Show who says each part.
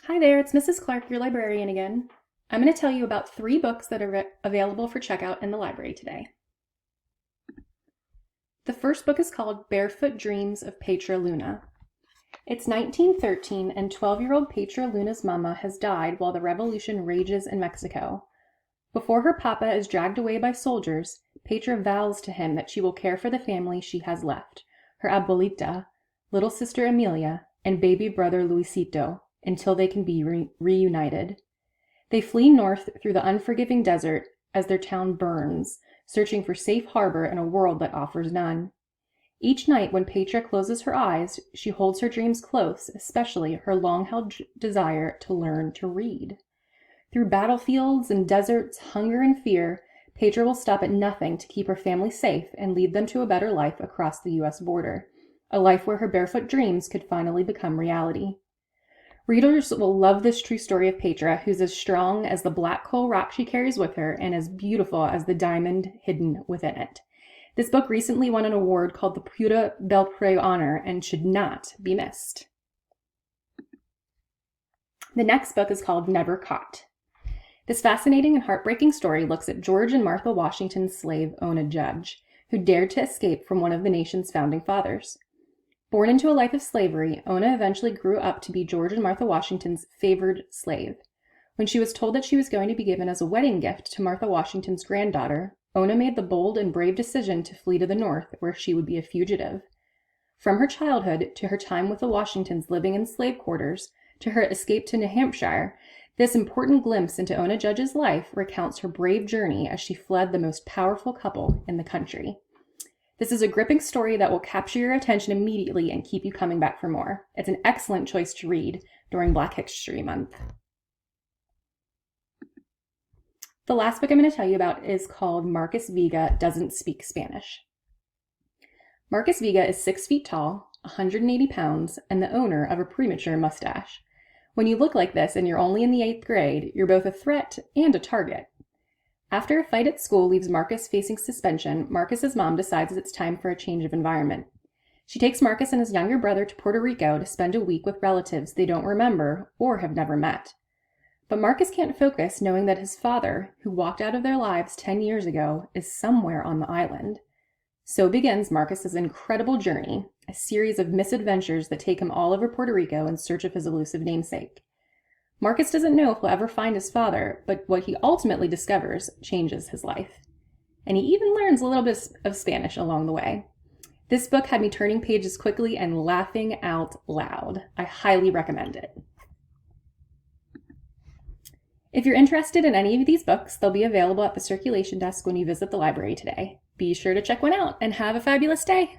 Speaker 1: Hi there, it's Mrs. Clark, your librarian again. I'm going to tell you about 3 books that are available for checkout in the library today. The first book is called Barefoot Dreams of Petra Luna. It's 1913 and 12-year-old Petra Luna's mama has died while the revolution rages in Mexico. Before her papa is dragged away by soldiers, Petra vows to him that she will care for the family she has left, her abuelita, little sister Emilia, and baby brother Luisito, until they can be reunited. They flee north through the unforgiving desert as their town burns, searching for safe harbor in a world that offers none. Each night when Petra closes her eyes, she holds her dreams close, especially her long-held desire to learn to read. Through battlefields and deserts, hunger and fear, Petra will stop at nothing to keep her family safe and lead them to a better life across the U.S. border, a life where her barefoot dreams could finally become reality. Readers will love this true story of Petra, who's as strong as the black coal rock she carries with her and as beautiful as the diamond hidden within it. This book recently won an award called the Puda del Preu Honor and should not be missed. The next book is called Never Caught. This fascinating and heartbreaking story looks at George and Martha Washington's slave, Ona Judge, who dared to escape from one of the nation's founding fathers. Born into a life of slavery, Ona eventually grew up to be George and Martha Washington's favored slave. When she was told that she was going to be given as a wedding gift to Martha Washington's granddaughter, Ona made the bold and brave decision to flee to the north, where she would be a fugitive. From her childhood to her time with the Washingtons living in slave quarters, to her escape to New Hampshire, this important glimpse into Ona Judge's life recounts her brave journey as she fled the most powerful couple in the country. This is a gripping story that will capture your attention immediately and keep you coming back for more. It's an excellent choice to read during Black History Month. The last book I'm going to tell you about is called Marcus Vega Doesn't Speak Spanish. Marcus Vega is 6 feet tall, 180 pounds, and the owner of a premature mustache. When you look like this and you're only in the 8th grade, you're both a threat and a target. After a fight at school leaves Marcus facing suspension, Marcus's mom decides it's time for a change of environment. She takes Marcus and his younger brother to Puerto Rico to spend a week with relatives they don't remember or have never met. But Marcus can't focus knowing that his father, who walked out of their lives 10 years ago, is somewhere on the island. So begins Marcus's incredible journey, a series of misadventures that take him all over Puerto Rico in search of his elusive namesake. Marcus doesn't know if he'll ever find his father, but what he ultimately discovers changes his life. And he even learns a little bit of Spanish along the way. This book had me turning pages quickly and laughing out loud. I highly recommend it. If you're interested in any of these books, they'll be available at the circulation desk when you visit the library today. Be sure to check one out and have a fabulous day.